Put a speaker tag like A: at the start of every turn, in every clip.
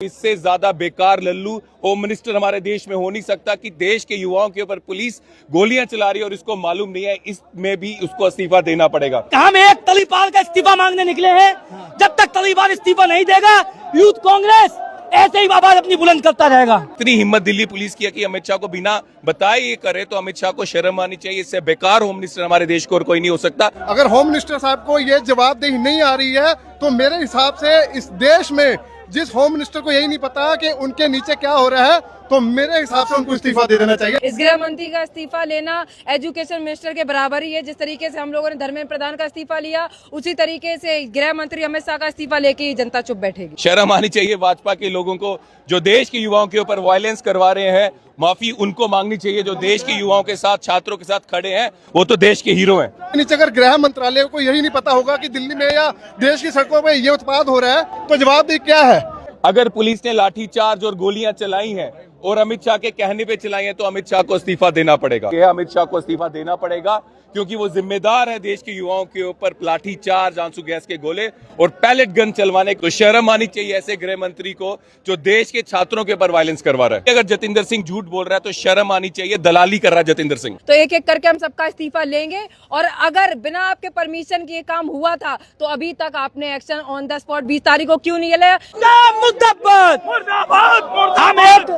A: इससे ज्यादा बेकार लल्लू होम मिनिस्टर हमारे देश में हो नहीं सकता कि देश के युवाओं के ऊपर पुलिस गोलियां चला रही है और इसको मालूम नहीं है। इसमें भी उसको इस्तीफा देना पड़ेगा।
B: हम एक तलीबान का इस्तीफा मांगने निकले हैं। जब तक तलीबान इस्तीफा नहीं देगा, यूथ कांग्रेस ऐसे ही आवाज अपनी बुलंद करता रहेगा।
A: इतनी हिम्मत दिल्ली पुलिस की है कि अमित शाह को बिना बताए ये करे, तो अमित शाह को शर्म आनी चाहिए। इससे बेकार होम मिनिस्टर हमारे देश को और कोई नहीं हो सकता।
C: अगर होम मिनिस्टर साहब को ये जवाबदेही नहीं आ रही है तो मेरे हिसाब से इस देश में जिस होम मिनिस्टर को यही नहीं पता कि उनके नीचे क्या हो रहा है, तो मेरे हिसाब से उनको इस्तीफा दे देना चाहिए।
D: इस गृह मंत्री का इस्तीफा लेना एजुकेशन मिनिस्टर के बराबर ही है। जिस तरीके से हम लोगों ने धर्मेंद्र प्रधान का इस्तीफा लिया, उसी तरीके से गृह मंत्री अमित शाह का इस्तीफा लेके ही जनता चुप बैठेगी।
A: शर्म आनी चाहिए भाजपा के लोगों को, जो देश के युवाओं के ऊपर वायलेंस करवा रहे हैं। माफी उनको मांगनी चाहिए जो देश के युवाओं के साथ, छात्रों के साथ खड़े हैं। वो तो देश के हीरो हैं।
C: नीचे अगर गृह मंत्रालय को यही नहीं पता होगा कि दिल्ली में या देश की सड़कों पर ये उत्पाद हो रहा है, तो जवाबदेही क्या है?
A: अगर पुलिस ने लाठीचार्ज और गोलियां चलाई हैं और अमित शाह के कहने पे चलाई हैं, तो अमित शाह को इस्तीफा देना पड़ेगा। अमित शाह को इस्तीफा देना पड़ेगा क्योंकि वो जिम्मेदार है देश के युवाओं के ऊपर लाठीचार्ज, आंसू गैस के गोले और पैलेट गन चलवाने को। शर्म आनी चाहिए ऐसे गृह मंत्री को जो देश के छात्रों के ऊपर वायलेंस करवा रहा है। अगर जतिंदर सिंह झूठ बोल रहा है तो शर्म आनी चाहिए। दलाली कर रहा है जतिंदर सिंह।
D: तो एक एक करके हम सबका इस्तीफा लेंगे, और अगर बिना आपके परमिशन के ये काम हुआ था तो अभी तक आपने एक्शन ऑन द स्पॉट 20 तारीख को क्यों नहीं लिया?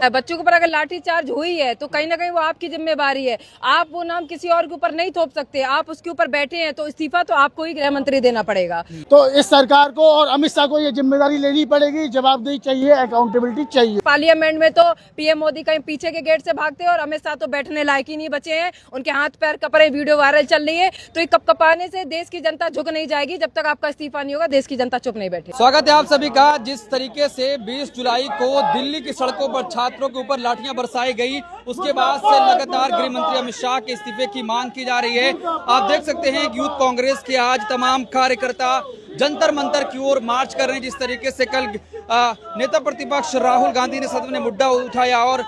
D: बच्चों के ऊपर अगर लाठीचार्ज हुई है तो कहीं ना कहीं वो आपकी जिम्मेवारी है। आप वो नाम किसी और के ऊपर नहीं थोप सकते। आप उसके ऊपर बैठे हैं तो इस्तीफा तो आपको ही गृह मंत्री देना पड़ेगा।
B: तो इस सरकार को और अमित शाह को ये जिम्मेदारी लेनी पड़ेगी। जवाबदेही चाहिए, अकाउंटेबिलिटी चाहिए।
D: पार्लियामेंट में तो पीएम मोदी कहीं पीछे के गेट से भागते हैं और अमित शाह तो बैठने लायक ही नहीं बचे हैं। उनके हाथ पैर कप रहे, वीडियो वायरल चल रही है। तो ये कपकपाने से देश की जनता झुक नहीं जाएगी। जब तक आपका इस्तीफा नहीं होगा, देश की जनता चुप नहीं बैठे।
E: स्वागत है आप सभी का। जिस तरीके से 20 जुलाई को दिल्ली की सड़कों पर छात्रों के ऊपर लाठियां बरसाई गई, उसके बाद से लगातार गृह मंत्री अमित शाह के इस्तीफे की मांग की जा रही है। आप देख सकते हैं यूथ कांग्रेस के आज तमाम कार्यकर्ता जंतर मंतर की ओर मार्च कर रहे हैं। जिस तरीके से कल नेता प्रतिपक्ष राहुल गांधी ने सदन में मुद्दा उठाया और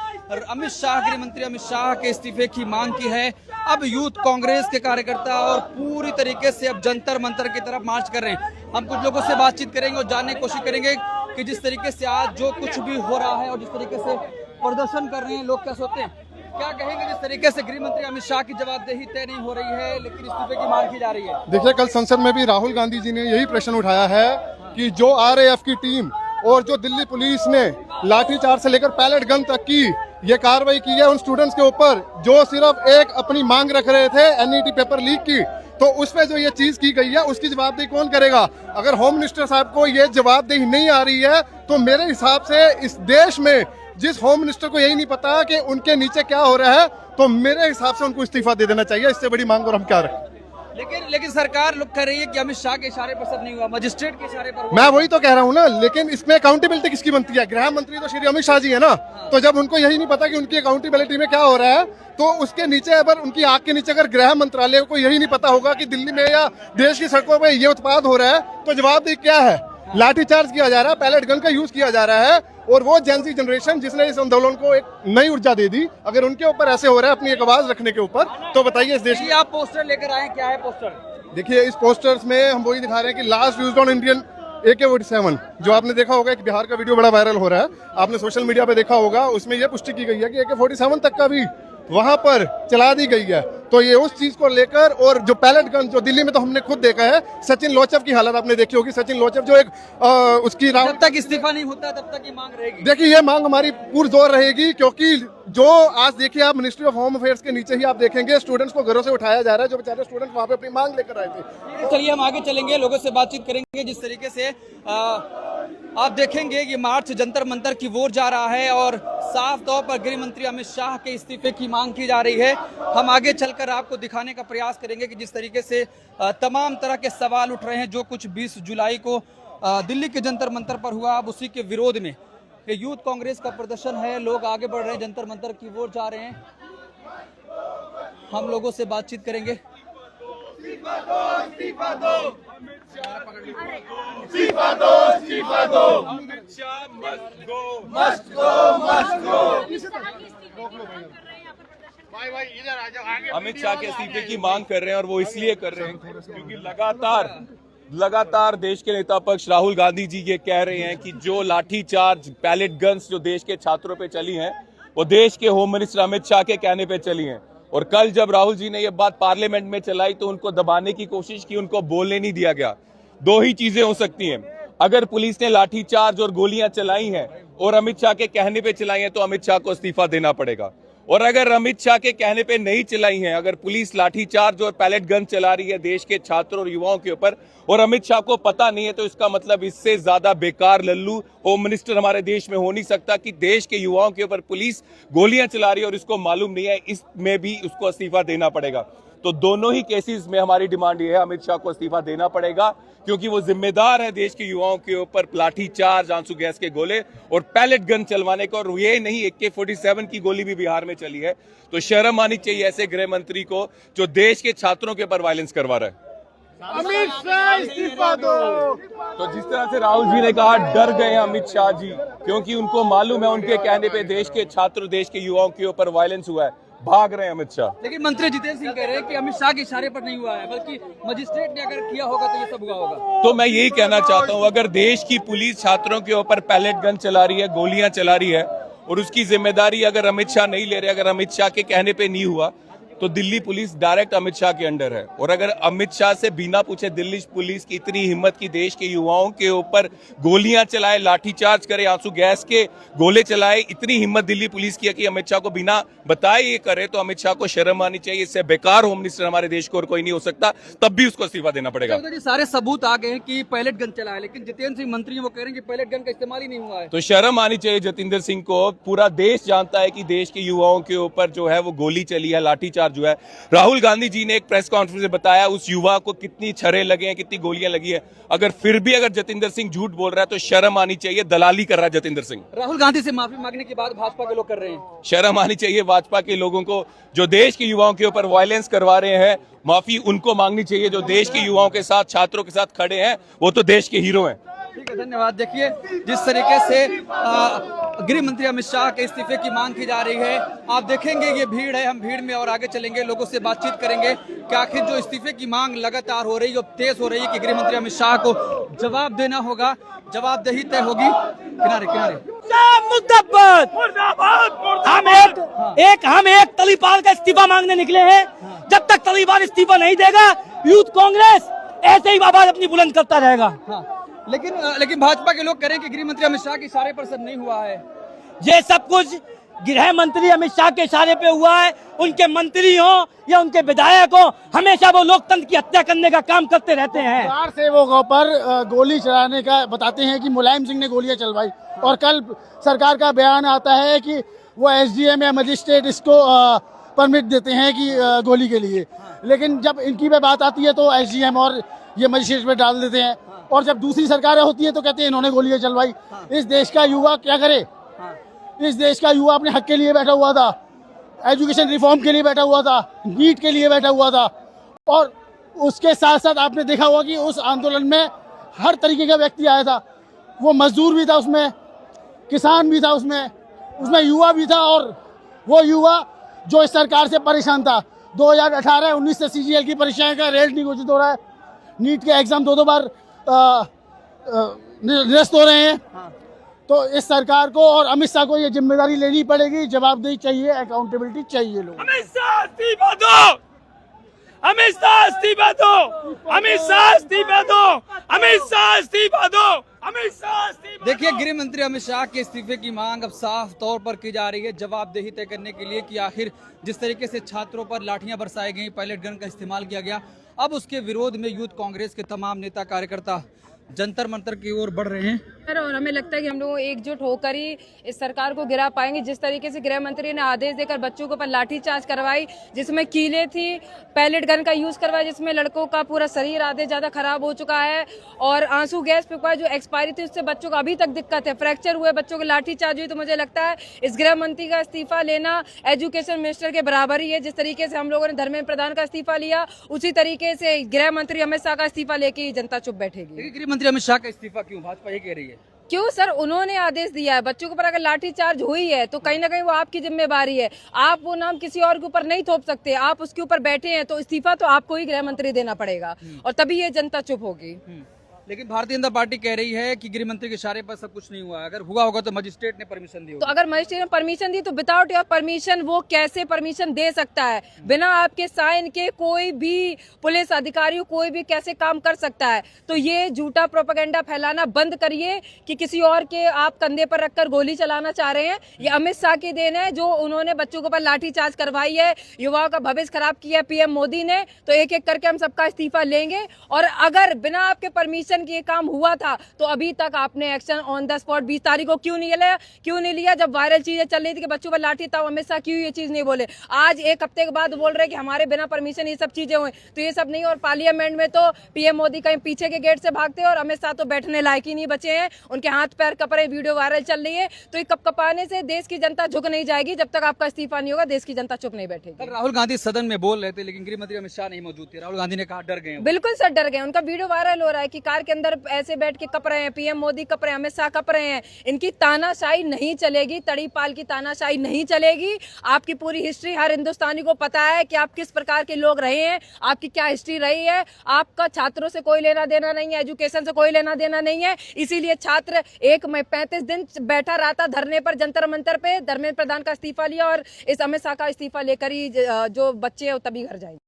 E: अमित शाह, गृह मंत्री अमित शाह के इस्तीफे की मांग की है। अब यूथ कांग्रेस के कार्यकर्ता और पूरी तरीके से अब जंतर मंतर की तरफ मार्च कर रहे हैं। हम कुछ लोगों से बातचीत करेंगे और जानने की कोशिश करेंगे कि जिस तरीके से आज जो कुछ भी हो रहा है और जिस तरीके से प्रदर्शन कर रहे हैं लोग, क्या सोचते हैं, क्या कहेंगे? जिस तरीके से गृह मंत्री अमित शाह की जवाबदेही तय नहीं हो रही है लेकिन इस्तीफे की मांग की जा रही है।
C: देखिए, कल संसद में भी राहुल गांधी जी ने यही प्रश्न उठाया है कि जो आरएएफ की टीम और जो दिल्ली पुलिस ने लाठीचार्ज से लेकर पैलेट गन तक की ये कार्रवाई की है उन स्टूडेंट्स के ऊपर जो सिर्फ एक अपनी मांग रख रहे थे एनईटी पेपर लीक की, तो उस पे जो ये चीज की गई है उसकी जवाबदेही कौन करेगा? अगर होम मिनिस्टर साहब को ये जवाबदेही नहीं आ रही है तो मेरे हिसाब से इस देश में जिस होम मिनिस्टर को यही नहीं पता कि उनके नीचे क्या हो रहा है, तो मेरे हिसाब से उनको इस्तीफा दे देना चाहिए। इससे बड़ी मांग और हम क्या रखें?
E: लेकिन सरकार लोग कह रही है कि अमित शाह के इशारे पर सब नहीं हुआ, मजिस्ट्रेट के इशारे पर हुआ।
C: मैं वही तो कह रहा हूँ ना, लेकिन इसमें अकाउंटेबिलिटी किसकी बनती है? गृह मंत्री तो श्री अमित शाह जी है ना। तो जब उनको यही नहीं पता कि उनकी अकाउंटेबिलिटी में क्या हो रहा है, तो उसके नीचे अगर उनकी आंख के नीचे अगर गृह मंत्रालय को यही नहीं पता होगा कि दिल्ली में या देश की सड़कों पर ये उत्पाद हो रहा है, तो जवाबदेही क्या है? लाठीचार्ज किया जा रहा है, पैलेट गन का यूज किया जा रहा है, और वो जेनजी जनरेशन जिसने इस आंदोलन को एक नई ऊर्जा दे दी, अगर उनके ऊपर ऐसे हो रहा है अपनी एक आवाज रखने के ऊपर, तो बताइए इस देश में।
E: आप पोस्टर लेकर आए, क्या है पोस्टर?
C: देखिए, इस पोस्टर्स में हम वही दिखा रहे हैं कि last used on Indian AK-47, जो आपने देखा होगा एक बिहार का वीडियो बड़ा वायरल हो रहा है, आपने सोशल मीडिया पे देखा होगा। उसमें यह पुष्टि की गई है कि AK-47 तक का भी वहां पर चला दी गई है। तो ये उस चीज को लेकर, और जो पैलेट गन जो दिल्ली में तो हमने खुद देखा है, सचिन लोचव की हालत आपने देखी होगी। सचिन लोचव जो एक उसकी
E: जब तक इस्तीफा नहीं होता तब तक ये मांग रहेगी।
C: देखिए, ये मांग हमारी पुरजोर रहेगी, क्योंकि जो आज देखिए आप मिनिस्ट्री ऑफ होम अफेयर्स के नीचे ही आप देखेंगे स्टूडेंट्स को घरों से उठाया जा रहा है, जो बेचारे स्टूडेंट वहां पे अपनी मांग लेकर आए थे।
E: चलिए हम आगे चलेंगे, लोगों से बातचीत करेंगे। जिस तरीके से आप देखेंगे ये मार्च जंतर मंतर की ओर जा रहा है और साफ तौर पर गृह मंत्री अमित शाह के इस्तीफे की मांग की जा रही है। हम आगे चलकर आपको दिखाने का प्रयास करेंगे कि जिस तरीके से तमाम तरह के सवाल उठ रहे हैं जो कुछ 20 जुलाई को दिल्ली के जंतर मंतर पर हुआ, अब उसी के विरोध में ये यूथ कांग्रेस का प्रदर्शन है। लोग आगे बढ़ रहे हैं, जंतर मंतर की ओर जा रहे हैं। हम लोगों से बातचीत करेंगे।
C: इस्तीफा दो, इस्तीफा दो, इस्तीफा दो, इस्तीफा दो, Amit Shah must go, must go, must go.
A: Amit Shah के इस्तीफे की मांग कर रहे हैं और वो इसलिए कर रहे हैं क्योंकि लगातार लगातार देश के नेता पक्ष राहुल गांधी जी ये कह रहे हैं कि जो लाठीचार्ज पैलेट गन्स जो देश के छात्रों पे चली हैं वो देश के होम मिनिस्टर अमित शाह के कहने पे चली हैं। और कल जब राहुल जी ने ये बात पार्लियामेंट में चलाई तो उनको दबाने की कोशिश की, उनको बोलने नहीं दिया गया। दो ही चीजें हो सकती हैं, अगर पुलिस ने लाठीचार्ज और गोलियां चलाई हैं और अमित शाह के कहने पे चलाई हैं तो अमित शाह को इस्तीफा देना पड़ेगा। और अगर अमित शाह के कहने पे नहीं चलाई हैं, अगर पुलिस लाठीचार्ज और पैलेट गन चला रही है देश के छात्रों और युवाओं के ऊपर और अमित शाह को पता नहीं है, तो इसका मतलब इससे ज्यादा बेकार लल्लू होम मिनिस्टर हमारे देश में हो नहीं सकता कि देश के युवाओं के ऊपर पुलिस गोलियां चला रही है और इसको मालूम नहीं है, इसमें भी उसको इस्तीफा देना पड़ेगा। तो दोनों ही केसेस में हमारी डिमांड ये है, अमित शाह को इस्तीफा देना पड़ेगा क्योंकि वो जिम्मेदार है देश के युवाओं के ऊपर लाठीचार्ज, आंसू गैस के गोले और पैलेट गन चलवाने का। और ये नहीं, AK-47 की गोली भी बिहार में चली है। तो शर्म आनी चाहिए ऐसे गृह मंत्री को जो देश के छात्रों के ऊपर वायलेंस करवा रहा है।
C: अमित शाह इस्तीफा दो।
A: तो जिस तरह से राहुल जी ने कहा, डर गए अमित शाह जी, क्योंकि उनको मालूम है उनके कहने पे देश के छात्र, देश के युवाओं के ऊपर वायलेंस हुआ है, भाग रहे हैं अमित शाह।
E: लेकिन मंत्री जितेंद्र सिंह कह रहे हैं कि अमित शाह के इशारे पर नहीं हुआ है, बल्कि मजिस्ट्रेट ने अगर किया होगा तो ये सब हुआ होगा।
A: तो मैं यही कहना चाहता हूं, अगर देश की पुलिस छात्रों के ऊपर पैलेट गन चला रही है, गोलियां चला रही है और उसकी जिम्मेदारी अगर अमित शाह नहीं ले रहे, अगर अमित शाह के कहने पे नहीं हुआ तो दिल्ली पुलिस डायरेक्ट अमित शाह के अंडर है। और अगर अमित शाह से बिना पूछे दिल्ली पुलिस की इतनी हिम्मत की देश के युवाओं के ऊपर गोलियां चलाए, लाठीचार्ज करे, आंसू गैस के गोले चलाए, इतनी हिम्मत दिल्ली पुलिस की है कि अमित शाह को बिना बताए ये करे, तो अमित शाह को शर्म आनी चाहिए। इससे बेकार होम मिनिस्टर हमारे देश को और कोई नहीं हो सकता, तब भी उसको इस्तीफा देना पड़ेगा।
E: तो सारे सबूत आ गए हैं कि पैलेट गन चला है, लेकिन जितेंद्र सिंह मंत्री वो कह रहे हैं कि पैलेट गन का इस्तेमाल ही नहीं हुआ है।
A: तो शर्म आनी चाहिए जितेंद्र सिंह को। पूरा देश जानता है कि देश के युवाओं के ऊपर जो है वो गोली चली है, लाठीचार्ज हुआ है। राहुल गांधी जी ने एक प्रेस कॉन्फ्रेंस में बताया उस युवा को कितनी छरें लगे हैं, कितनी गोलियां लगी है। अगर फिर भी अगर जितेंद्र सिंह झूठ बोल रहा है तो शर्म आनी चाहिए, दलाली कर रहा है जितेंद्र सिंह।
E: राहुल गांधी से माफी मांगने की बात भाजपा के लोग कर रहे हैं।
A: शर्म आनी चाहिए भाजपा के लोगों को, जो देश के युवाओं के ऊपर वायलेंस करवा रहे हैं। माफी उनको मांगनी चाहिए जो देश के युवाओं के साथ, छात्रों के साथ खड़े हैं, वो तो देश के हीरो हैं।
E: ठीक है, धन्यवाद। देखिए जिस तरीके से गृह मंत्री अमित शाह के इस्तीफे की मांग की जा रही है, आप देखेंगे ये भीड़ है, हम भीड़ में और आगे चलेंगे, लोगों से बातचीत करेंगे कि आखिर जो इस्तीफे की मांग लगातार हो रही है, तेज हो रही है, कि गृह मंत्री अमित शाह को जवाब देना होगा, जवाबदेही तय होगी। किनारे किनारे
B: हम एक तलीपाल का इस्तीफा मांगने निकले हैं। जब तक तलीबान इस्तीफा नहीं देगा, यूथ कांग्रेस ऐसे ही आवाज अपनी बुलंद करता रहेगा।
E: हाँ, लेकिन भाजपा के लोग कह रहे हैं कि गृह मंत्री अमित शाह के इशारे पर सब नहीं हुआ है।
B: ये सब कुछ गृह मंत्री अमित शाह के इशारे पे हुआ है। उनके मंत्री हो या उनके विधायक हो, हमेशा वो लोकतंत्र की हत्या करने का काम करते रहते हैं।
F: चार सेवकों पर गोली चलाने का बताते हैं कि मुलायम सिंह ने गोलियां चलवाई, और कल सरकार का बयान आता है कि वो SDM या मजिस्ट्रेट इसको परमिट देते हैं कि गोली के लिए। लेकिन जब इनकी पे बात आती है तो SDM और ये मजिस्ट्रेट पे डाल देते हैं, और जब दूसरी सरकारें होती है तो कहते हैं इन्होंने गोलियां चलवाई। इस देश का युवा क्या करे? इस देश का युवा अपने हक के लिए बैठा हुआ था, एजुकेशन रिफॉर्म के लिए बैठा हुआ था, नीट के लिए बैठा हुआ था, और उसके साथ साथ आपने देखा होगा कि उस आंदोलन में हर तरीके का व्यक्ति आया था। वो मजदूर भी था उसमें, किसान भी था उसमें युवा भी था, और वो युवा जो इस सरकार से परेशान था। 2018-19 से CGL की परीक्षाएं का रेट नहीं घोषित हो रहा है, नीट के एग्जाम दो बार निरस्त हो रहे हैं। तो इस सरकार को और अमित शाह को ये जिम्मेदारी लेनी पड़ेगी, जवाबदेही चाहिए, अकाउंटेबिलिटी चाहिए। लोग
B: अमित शाह इस्तीफा दो, अमित शाह इस्तीफा दो, अमित शाह इस्तीफा दो, अमित शाह इस्तीफा दो, अमित शाह इस्तीफा।
E: देखिए गृह मंत्री अमित शाह के इस्तीफे की मांग अब साफ तौर पर की जा रही है, जवाबदेही तय करने के लिए कि आखिर जिस तरीके से छात्रों पर लाठियां बरसाई गई, पैलेट गन का इस्तेमाल किया गया, अब उसके विरोध में यूथ कांग्रेस के तमाम नेता कार्यकर्ता जंतर मंतर की ओर बढ़ रहे हैं।
D: और हमें लगता है कि हम लोग एकजुट होकर ही इस सरकार को गिरा पाएंगे। जिस तरीके से गृह मंत्री ने आदेश देकर बच्चों के ऊपर लाठीचार्ज करवाई, जिसमें कीलें थी, पैलेट गन का यूज करवाया, जिसमें लड़कों का पूरा शरीर आधे ज्यादा खराब हो चुका है, और आंसू गैस पिपवाई जो एक्सपायरी थी उससे बच्चों को अभी तक दिक्कत है, फ्रैक्चर हुए बच्चों के, लाठीचार्ज हुई। तो मुझे लगता है इस गृह मंत्री का इस्तीफा लेना एजुकेशन मिनिस्टर के बराबर ही है। जिस तरीके से हम लोगों ने धर्मेंद्र प्रधान का इस्तीफा लिया, उसी तरीके से गृह मंत्री अमित शाह का इस्तीफा लेके जनता चुप बैठेगी।
E: गृह मंत्री अमित शाह का इस्तीफा क्यों भाजपा ये कह रही है?
D: क्यों सर, उन्होंने आदेश दिया है। बच्चों के ऊपर अगर लाठीचार्ज हुई है तो कहीं ना कहीं वो आपकी जिम्मेवारी है। आप वो नाम किसी और के ऊपर नहीं थोप सकते। आप उसके ऊपर बैठे हैं तो इस्तीफा तो आपको ही गृह मंत्री देना पड़ेगा और तभी ये जनता चुप होगी।
E: लेकिन भारतीय जनता पार्टी कह रही है कि गृह मंत्री के इशारे पर सब कुछ नहीं हुआ, अगर हुआ होगा तो मजिस्ट्रेट ने परमिशन दी
D: तो
E: होगी।
D: अगर मजिस्ट्रेट ने परमिशन दी तो विदाउट योर परमिशन वो कैसे परमिशन दे सकता है? बिना आपके साइन के कोई भी पुलिस अधिकारी कोई भी कैसे काम कर सकता है? तो ये झूठा प्रोपेगेंडा फैलाना बंद करिए कि किसी और के आप कंधे पर रखकर गोली चलाना चाह रहे हैं। ये अमित शाह की देन है जो उन्होंने बच्चों के ऊपर लाठीचार्ज करवाई है, युवाओं का भविष्य खराब किया है पीएम मोदी ने। तो एक एक करके हम सबका इस्तीफा लेंगे और अगर बिना आपके परमिशन के ये काम हुआ था तो अभी तक आपने एक्शन ऑन द स्पॉट 20 तारीख को क्यों नहीं लिया जब वायरल चीजें चल रही थी कि बच्चों पर लाठी था? अमित शाह क्यों ये चीज नहीं बोले? आज एक हफ्ते के बाद बोल रहे कि हमारे बिना परमिशन ये सब चीजें हुई। तो ये सब नहीं। और पार्लियामेंट में तो पीएम मोदी कहीं पीछे के गेट से भागते हैं और अमित शाह तो बैठने लायक ही नहीं बचे हैं। उनके हाथ पैर कप रहे, वीडियो वायरल चल रही है। तो ये कपकपाने से देश की जनता झुक नहीं जाएगी। जब तक आपका इस्तीफा नहीं होगा देश की जनता चुप नहीं बैठेगी।
E: कल राहुल गांधी सदन में बोल रहे थे लेकिन गृह मंत्री अमित शाह नहीं मौजूद थे। राहुल गांधी ने कहा डर गए हैं।
D: बिल्कुल सर, डर गए। उनका वीडियो वायरल हो रहा है कि कार के अंदर ऐसे बैठ के कप रहे हैं, पीएम मोदी कप रहे हैं, अमित शाह कप रहे हैं। इनकी तानाशाही नहीं चलेगी, तड़ीपाल की तानाशाही नहीं चलेगी। आपकी पूरी हिस्ट्री हर हिंदुस्तानी को पता है कि आप किस प्रकार के लोग रहे हैं, आपकी क्या हिस्ट्री रही है। आपका छात्रों से कोई लेना देना नहीं है, एजुकेशन से कोई लेना देना नहीं है। इसीलिए छात्र 35 दिन बैठा रहा था धरने पर, जंतर मंतर पे। धर्मेंद्र प्रधान का इस्तीफा लिया और इस अमित शाह का इस्तीफा लेकर ही जो बच्चे हैं वो तभी घर जाएंगे।